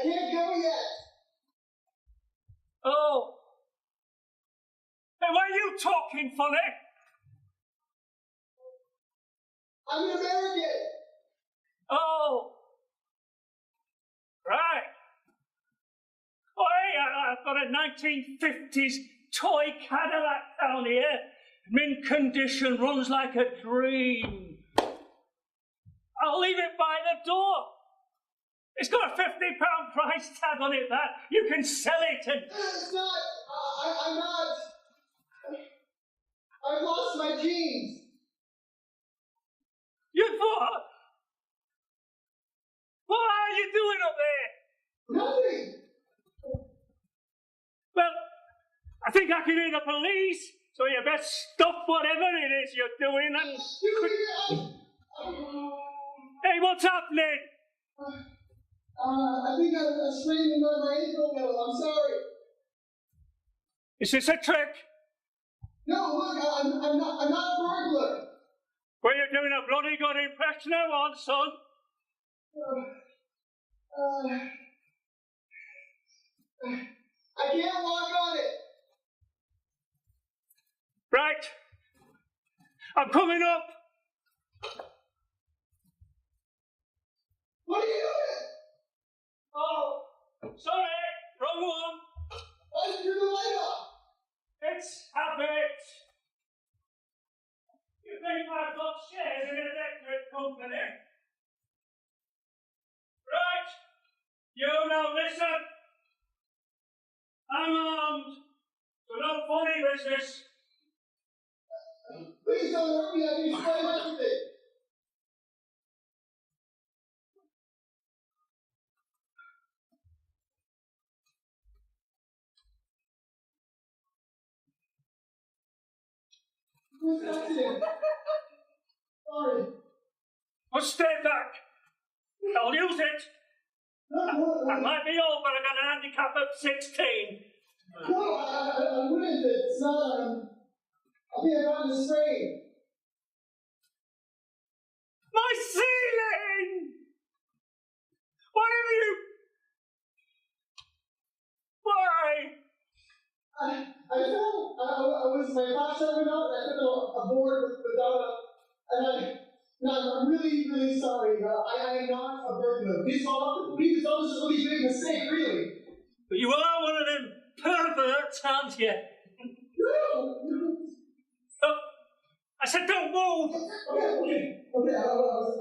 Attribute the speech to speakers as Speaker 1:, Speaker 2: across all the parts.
Speaker 1: can't go yet.
Speaker 2: Oh. Hey, why are you talking funny?
Speaker 1: I'm an American.
Speaker 2: Oh. Right. Oh, hey, I've got a 1950s toy Cadillac down here. Mint condition, runs like a dream. I'll leave it by the door. It's got a £50 price tag on it, that. You can sell it and...
Speaker 1: It's not. I'm not. I've lost my jeans.
Speaker 2: You what? What are you doing up there?
Speaker 1: Nothing.
Speaker 2: Well, I think I can hear the police, so you best stop whatever it is you're doing and... Hey, what's happening?
Speaker 1: I think I sprained my ankle middle. I'm sorry.
Speaker 2: Is this a trick?
Speaker 1: No, look, I'm not a burglar.
Speaker 2: Well, you're doing a bloody good impression I want, son.
Speaker 1: I can't walk on it.
Speaker 2: Right. I'm coming up.
Speaker 1: What are you doing?
Speaker 2: Oh, sorry, wrong one.
Speaker 1: Why did you turn the light off?
Speaker 2: It's habit. You think I've got shares in an electric company? Right. You now listen. I'm armed. So no funny business.
Speaker 1: Please don't hurt me. I can explain everything. Sorry.
Speaker 2: Well, stay back. I'll use it. I might be old, but I got an handicap of 16.
Speaker 1: No, I wouldn't. It's not. I think I got the strain.
Speaker 2: My ceiling! What have you... Why?
Speaker 1: I fell. I was my flashlight went out, and I took a board without a. And I'm really, really sorry. I am not a burglar. Please follow up the police. That was a really big mistake, really.
Speaker 2: But you are one of them perverts, aren't you?
Speaker 1: No.
Speaker 2: Oh, I said don't move.
Speaker 1: Okay. I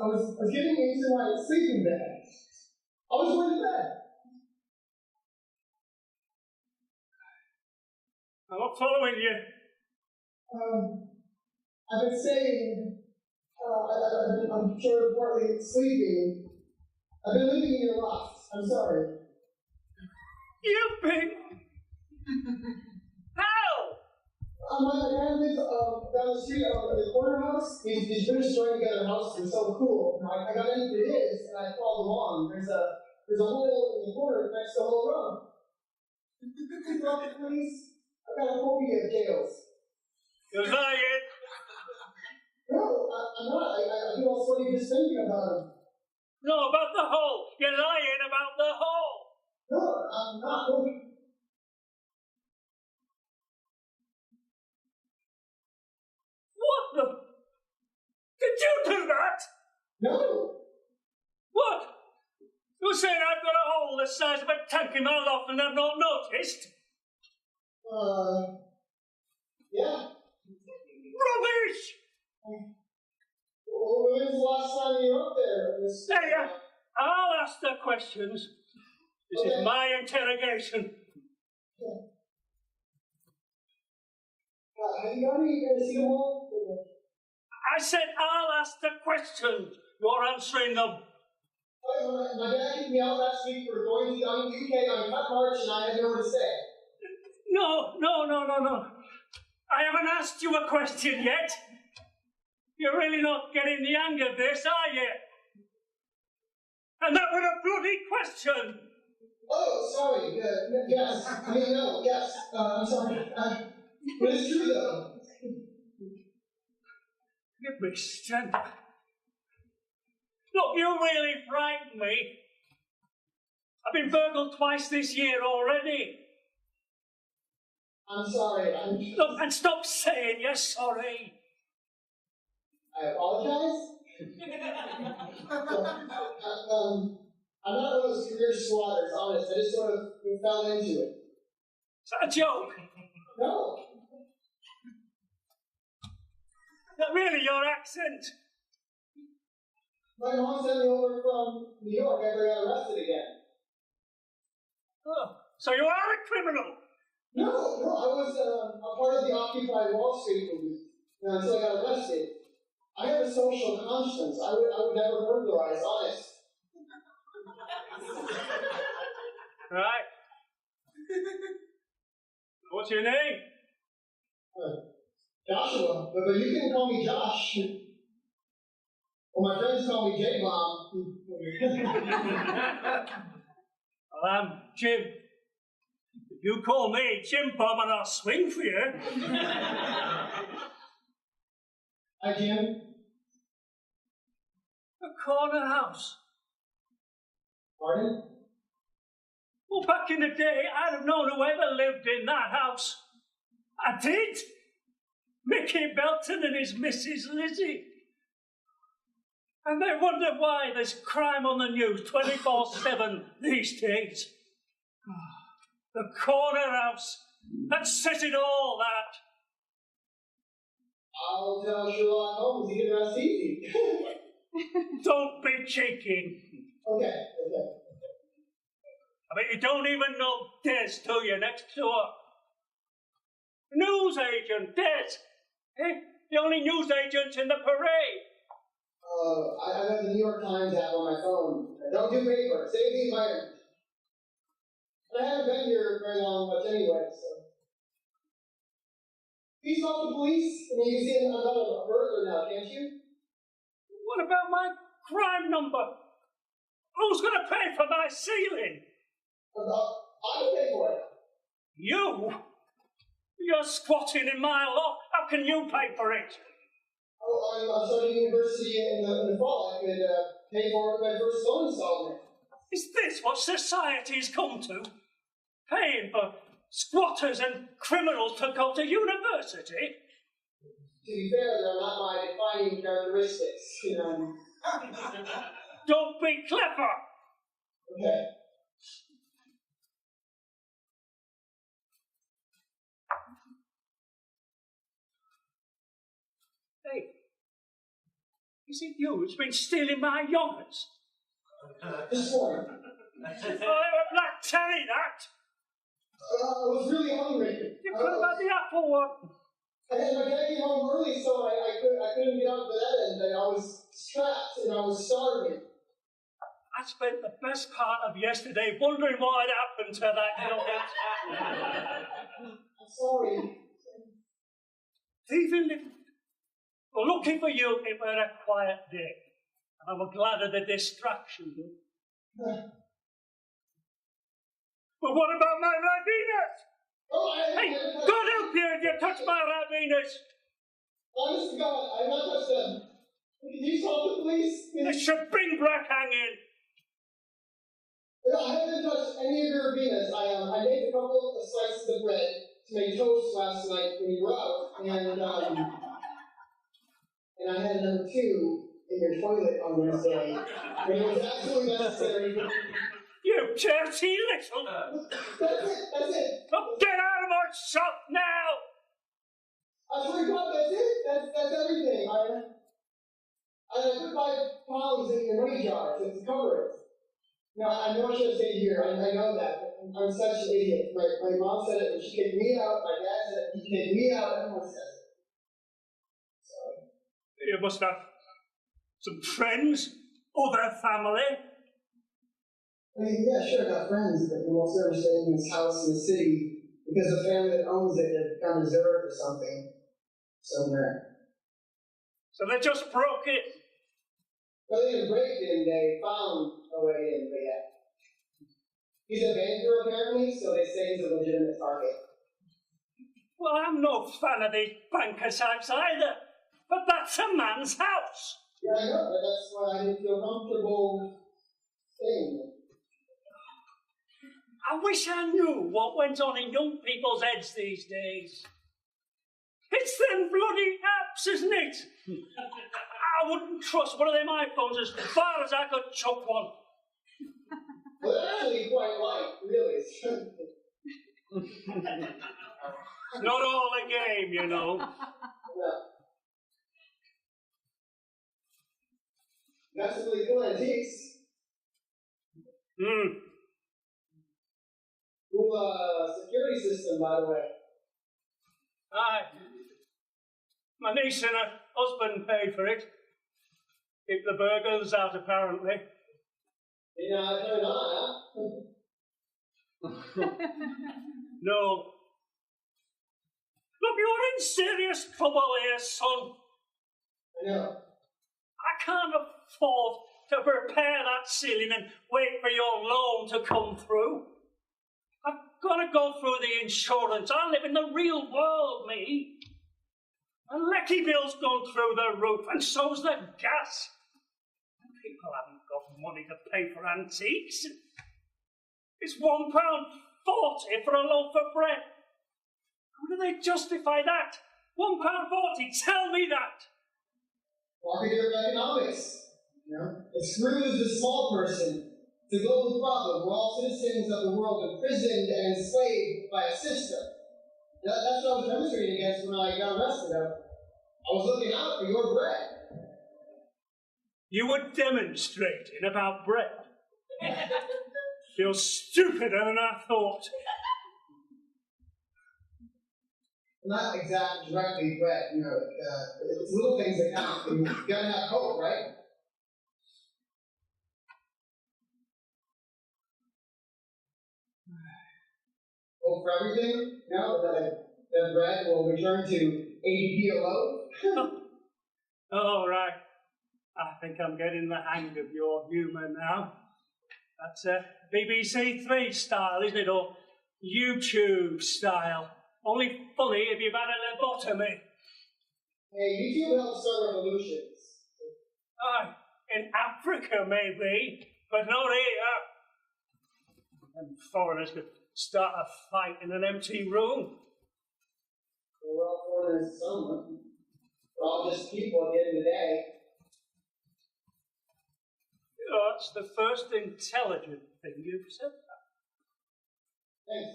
Speaker 1: was getting into my sleeping bag. I was going to bed.
Speaker 2: I'm not following you.
Speaker 1: I've been saying, I'm sort of partly sleeping. I've been living in your loft. I'm sorry.
Speaker 2: You've been... How?
Speaker 1: My dad lives down the street of the corner house. He's finished throwing together a house. It's so cool. I got into his and I followed along. There's a hole in the corner next to the whole room. Please. I've got a phobia of jails.
Speaker 2: You're lying.
Speaker 1: No, I'm not. I get all sweaty just thinking about him.
Speaker 2: No, about the hole. You're lying about the hole.
Speaker 1: No, I'm not.
Speaker 2: What the... Did you do that?
Speaker 1: No.
Speaker 2: What? You're saying I've got a hole the size of a tank in my loft and I've not noticed?
Speaker 1: Yeah.
Speaker 2: Rubbish!
Speaker 1: Well, when's the last time you were up there?
Speaker 2: Hey, I'll ask the questions. This is my interrogation.
Speaker 1: Have you got any see them all?
Speaker 2: I said I'll ask the questions. You're answering them.
Speaker 1: My dad kicked me out last week for going to the UK on a cut march and I had nowhere to stay.
Speaker 2: No. I haven't asked you a question yet. You're really not getting the hang of this, are you? And that was a bloody question.
Speaker 1: Oh, sorry. Yes. I mean, no, yes. I'm sorry. But it's true, though.
Speaker 2: Give me strength. Look, you really frightened me. I've been burgled twice this year already.
Speaker 1: I'm sorry.
Speaker 2: Look, and stop saying you're sorry.
Speaker 1: I apologize. I'm not one of those career squatters, honest. I just sort of fell into it.
Speaker 2: Is that a joke?
Speaker 1: No.
Speaker 2: Not really, your accent.
Speaker 1: My mom sent me over from New York after I got arrested again.
Speaker 2: Oh, so you are a criminal?
Speaker 1: No, I was a part of the Occupy Wall Street movement until I got arrested. I have a social conscience. I would never burglarize, honest.
Speaker 2: Right. What's your name?
Speaker 1: Joshua, but you can call me Josh. Well, my friends call me J-Bomb.
Speaker 2: Well, I'm Jim. If you call me Jim Bob and I'll swing for you.
Speaker 1: Hi, Jim.
Speaker 2: A corner house.
Speaker 1: Pardon?
Speaker 2: Well, back in the day, I'd have known whoever lived in that house. I did. Mickey Belton and his Mrs. Lizzie. And they wonder why there's crime on the news 24/7 these days. The corner house. That says it all, that.
Speaker 1: I'll tell Sherlock Holmes he can rest easy.
Speaker 2: Don't be cheeky.
Speaker 1: Okay.
Speaker 2: I mean, you don't even know Des, do you, next door? News agent, Des. Hey, the only news agent in the parade.
Speaker 1: I have the New York Times app on my phone. Don't do paper. Save the environment. I haven't been here very long much anyway, so. Please call the police. I mean, you can see I'm not a burglar now, can't you?
Speaker 2: What about my crime number? Who's going to pay for my ceiling?
Speaker 1: I can pay for it.
Speaker 2: You? You're squatting in my loft. How can you pay for it?
Speaker 1: Oh, I'm starting university in the fall. I could pay for my first loan installment.
Speaker 2: Is this what society's come to? Paying for squatters and criminals to go to university?
Speaker 1: To be fair, they're not my defining characteristics, you know.
Speaker 2: Don't be clever!
Speaker 1: Okay.
Speaker 2: Hey, is it you who's been stealing my yoghurts?
Speaker 1: This morning.
Speaker 2: Black Terry, that!
Speaker 1: I was really hungry.
Speaker 2: You could have had the apple one.
Speaker 1: My dad came home early, so I couldn't get out to that end. I was strapped and I was starving.
Speaker 2: I spent the best part of yesterday wondering what had happened to that yogurt.
Speaker 1: I'm sorry.
Speaker 2: Thieving little. Well, looking for you, it were a quiet day. And I was glad of the distraction. But what about my Rabinas? Hey, God help you if you touch my Rabinas!
Speaker 1: Honest to God, I have not touched them. Can you call the police?
Speaker 2: They should bring Grahame in.
Speaker 1: I haven't touched any of your Rabinas. I made a couple of slices of bread to make toast last night when you were out, and I had number 2 in your toilet on Wednesday when it was absolutely necessary.
Speaker 2: You dirty little...
Speaker 1: That's it.
Speaker 2: Oh, get out of our shop now!
Speaker 1: I swear to God, that's it. That's everything. I put 5 pounds in your money jar to cover it. Now, I know I should have stayed here. I know that. I'm such an idiot. My mom said it when she kicked me out. My dad said it. He kicked me out. Everyone says it. Sorry.
Speaker 2: You must have some friends, other family.
Speaker 1: I mean, yeah, sure, I got friends, but you won't ever stay in this house in the city because the family that owns it has got reserved or something somewhere.
Speaker 2: So they just broke it.
Speaker 1: But they didn't break it in, they found a way in, but yeah. He's a banker apparently, so they say he's a legitimate target.
Speaker 2: Well, I'm no fan of these banker types either, but that's a man's house.
Speaker 1: Yeah, I know, but that's why I didn't feel comfortable staying there.
Speaker 2: I wish I knew what went on in young people's heads these days. It's them bloody apps, isn't it? I wouldn't trust one of them iPhones as far as I could chuck one.
Speaker 1: Well, they're actually quite light, really.
Speaker 2: It's not all a game, you know.
Speaker 1: Yeah. That's some really cool antiques. Cool security system, by the way.
Speaker 2: Aye. My niece and her husband paid for it. Keep the burglars out, apparently.
Speaker 1: You know how to turn it on, huh?
Speaker 2: No. Look, you're in serious trouble here, son.
Speaker 1: I know.
Speaker 2: I can't afford to repair that ceiling and wait for your loan to come through. I've got to go through the insurance. I live in the real world, me. The lecky bill's gone through the roof, and so's the gas. People haven't got money to pay for antiques. It's £1.40 for a loaf of bread. How do they justify that? £1.40, tell me that.
Speaker 1: Walking through economics. You know? It screws the small person. It's a global problem. We're all citizens of the world, imprisoned and enslaved by a system. That's what I was demonstrating against when I got arrested. I was looking out for your bread.
Speaker 2: You were demonstrating about bread. You're stupider than I thought.
Speaker 1: Not exactly directly bread, you know. It's little things that count. You gotta have hope, right? Hope for everything, you know, that bread will return to 80p a loaf.
Speaker 2: All right. I think I'm getting the hang of your humour now. That's BBC Three style, isn't it? Or YouTube style. Only funny if you've had a lobotomy.
Speaker 1: Hey, YouTube helps start revolutions.
Speaker 2: Aye, in Africa maybe, but not here. And foreigners could start a fight in an empty room.
Speaker 1: Well, foreigners someone. We're all just people at the end of the day.
Speaker 2: You know, that's the first intelligent thing you've said.
Speaker 1: Thanks.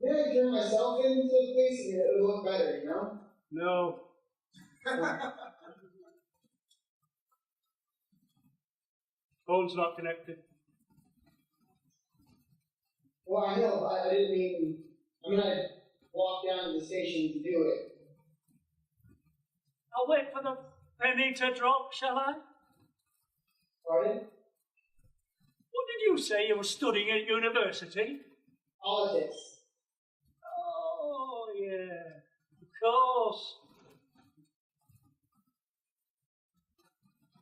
Speaker 1: Yeah, I turn myself into the place and it'll look better, you know?
Speaker 2: No. Phone's not connected.
Speaker 1: Well, I know, I didn't mean... I walked down to the station to do it.
Speaker 2: I'll wait for the penny to drop, shall I?
Speaker 1: Pardon?
Speaker 2: What did you say you were studying at university?
Speaker 1: Politics.
Speaker 2: Oh, yeah. Of course.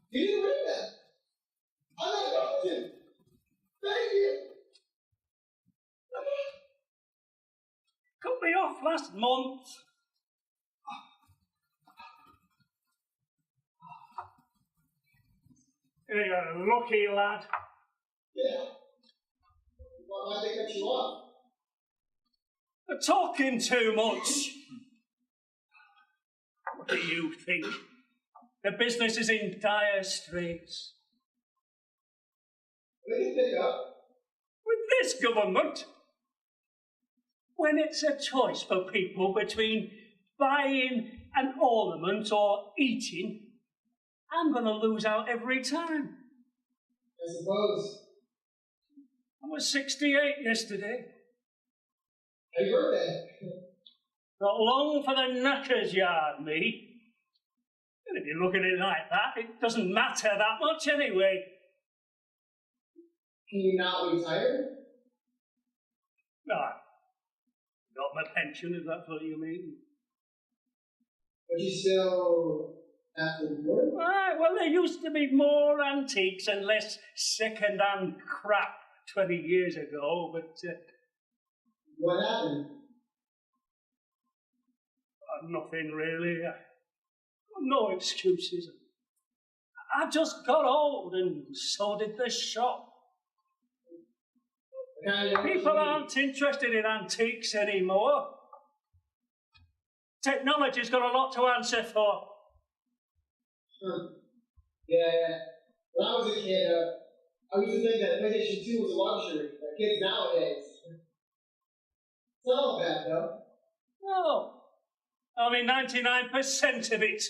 Speaker 1: You didn't read that. I'm not going to. Thank you.
Speaker 2: Cut me off last month. You're a lucky lad.
Speaker 1: Yeah. Why might they cut you off?
Speaker 2: You're talking too much. What do you think? The business is in dire straits.
Speaker 1: They can pick up.
Speaker 2: With this government, when it's a choice for people between buying an ornament or eating, I'm going to lose out every time.
Speaker 1: I suppose.
Speaker 2: I was 68 yesterday.
Speaker 1: Happy birthday.
Speaker 2: Not long for the knacker's yard, me. And if you look at it like that, it doesn't matter that much anyway.
Speaker 1: Can you not retire?
Speaker 2: No, not my pension, if that's what you mean.
Speaker 1: But you still have to work?
Speaker 2: Right, well, there used to be more antiques and less second-hand crap 20 years ago, but...
Speaker 1: What happened?
Speaker 2: Nothing really. No excuses. I just got old, and so did the shop. People aren't interested in antiques anymore. Technology's got a lot to answer for.
Speaker 1: Yeah. When I was a kid, I used to think that PlayStation 2 was a luxury. Like kids nowadays. It's not all bad, though.
Speaker 2: No. Only 99% of it.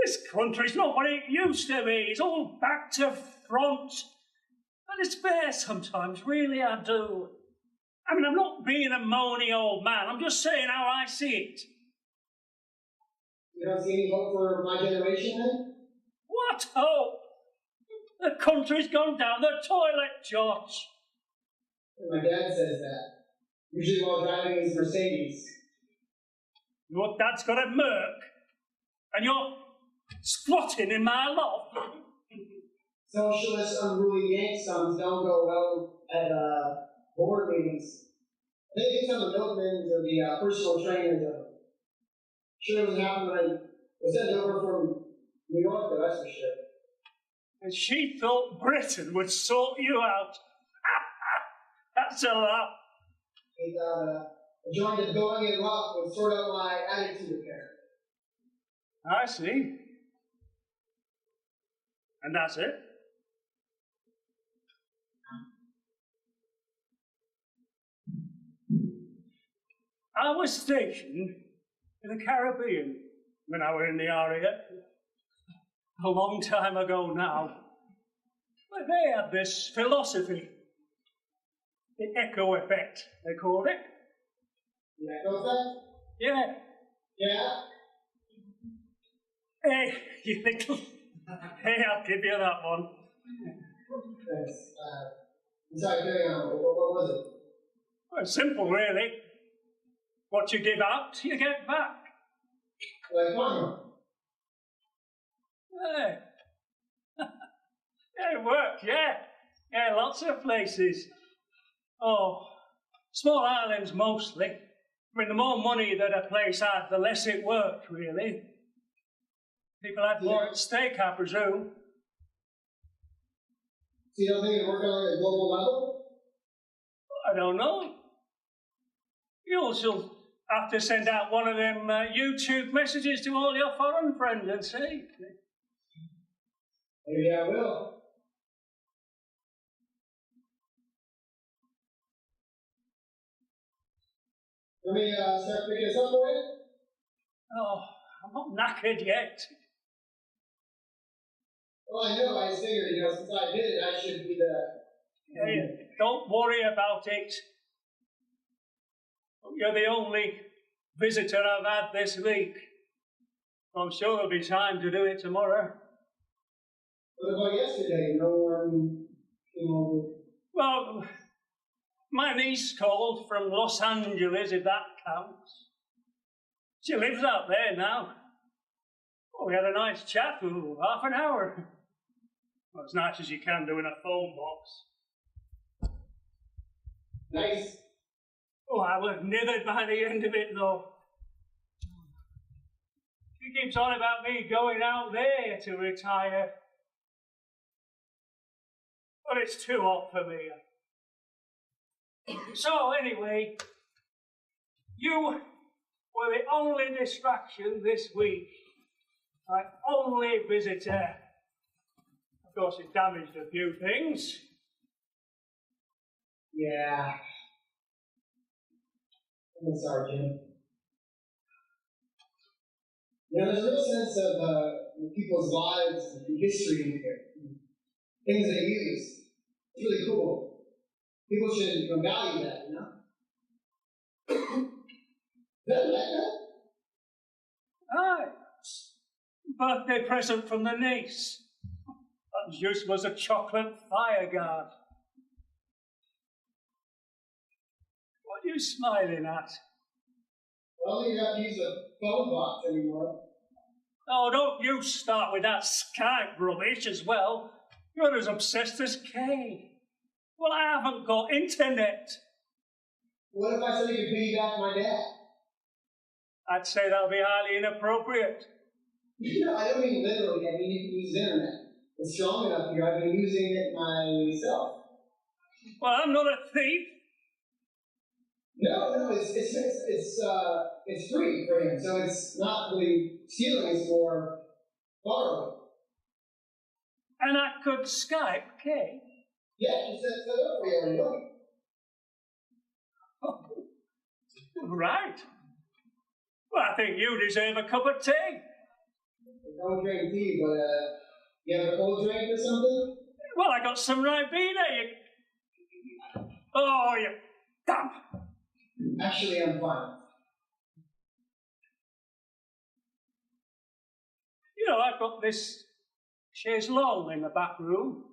Speaker 2: This country's not what it used to be. It's all back to front. I despair sometimes, really I do. I mean, I'm not being a moany old man. I'm just saying how I see it.
Speaker 1: You don't see any hope for my generation, then?
Speaker 2: What hope? The country's gone down the toilet, George.
Speaker 1: My dad says that. Usually while driving his Mercedes.
Speaker 2: Your dad's got a Merc, and you're squatting in my loft.
Speaker 1: Socialist, unruly Yank sons don't go well at board meetings. They think some of the milkmen or the personal trainers of them. Sure doesn't happen when I was sent over from New York, though, that's for sure.
Speaker 2: And she thought Britain would sort you out. That's a laugh.
Speaker 1: He thought a joint of going in rough would sort out my attitude apparently.
Speaker 2: I see. And that's it? I was stationed in the Caribbean when I was in the area. A long time ago now. But they had this philosophy. The echo effect, they called it.
Speaker 1: The echo effect?
Speaker 2: Yeah.
Speaker 1: Yeah?
Speaker 2: Hey, you little... Hey, I'll give you that one.
Speaker 1: Thanks. I'm sorry, carry on. What was it?
Speaker 2: Well, it's simple, really. What you give out, you get back.
Speaker 1: Like karma.
Speaker 2: Hey. Yeah, it worked, yeah. Yeah, lots of places. Oh, small islands mostly. I mean, the more money that a place had, the less it worked, really. People had more at stake, I presume.
Speaker 1: So you don't think it worked on a global level?
Speaker 2: I don't know. You also have to send out one of them YouTube messages to all your foreign friends and see.
Speaker 1: Maybe I will. Let me start picking this up for you.
Speaker 2: Oh, I'm not knackered yet.
Speaker 1: Well, I know. I just figured, since I did it, I should be the...
Speaker 2: Hey, don't worry about it. You're the only visitor I've had this week. I'm sure there'll be time to do it tomorrow.
Speaker 1: What about yesterday? No one came over?
Speaker 2: Well, my niece called from Los Angeles, if that counts. She lives out there now. Oh, we had a nice chat for half an hour. Well, as nice as you can do in a phone box.
Speaker 1: Nice.
Speaker 2: Oh, I was nithered by the end of it, though. She keeps on about me going out there to retire. But it's too hot for me. So, anyway, you were the only distraction this week. My only visitor. Of course, it damaged a few things.
Speaker 1: Yeah. I'm sorry, Jim. There's a real sense of people's lives and history in here. Things they use. It's really cool. People should value that, Is that like that?
Speaker 2: Aye. Birthday present from the niece. That juice was a chocolate fire guard. What are you smiling at?
Speaker 1: Well, I don't think you have to use a phone box anymore.
Speaker 2: Oh, don't you start with that Skype rubbish as well. You're as obsessed as Kay. Well, I haven't got internet.
Speaker 1: What if I said you could piggyback my dad?
Speaker 2: I'd say that would be highly inappropriate.
Speaker 1: No, I don't mean literally. I mean you can use the internet. It's strong enough here. I've been using it myself.
Speaker 2: Well, I'm not a thief?
Speaker 1: No, it's free for him, so it's not really stealing, it's more borrowing.
Speaker 2: And I could Skype Kay?
Speaker 1: Yeah, he set that up for you already, don't
Speaker 2: Oh, right. Well, I think you deserve a cup of tea.
Speaker 1: I don't drink tea, but you have a cold drink or something?
Speaker 2: Well, I got some Ribena. Oh, you damn.
Speaker 1: Actually, I'm fine.
Speaker 2: You know, I've got this chaise longue in the back room.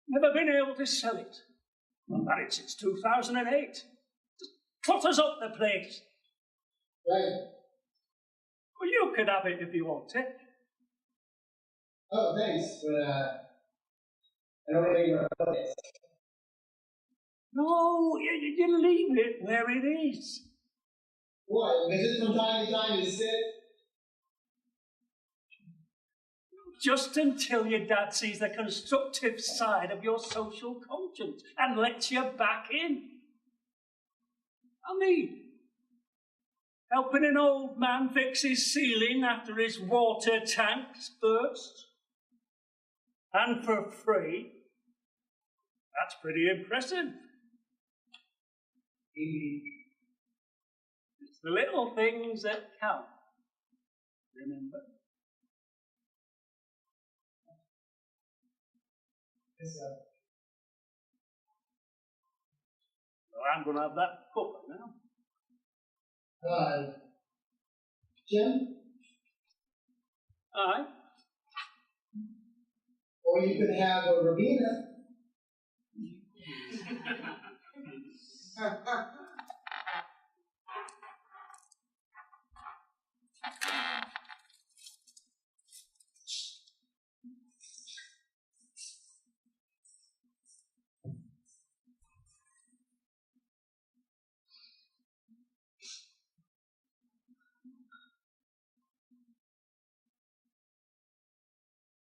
Speaker 2: Never been able to sell it. I've had it since 2008. Just clutters up the place.
Speaker 1: Right.
Speaker 2: Well, you could have it if you want it.
Speaker 1: Oh, thanks, but I don't think we're about it.
Speaker 2: No, you leave it where it is.
Speaker 1: What? Visit from time to time to sit?
Speaker 2: Just until your dad sees the constructive side of your social conscience and lets you back in. I mean, helping an old man fix his ceiling after his water tanks burst. And for free. That's pretty impressive. It's the little things that count. Remember?
Speaker 1: Yes,
Speaker 2: Well, I'm going to have that cuppa now.
Speaker 1: Jim?
Speaker 2: Aye.
Speaker 1: Or you could have a Ribena.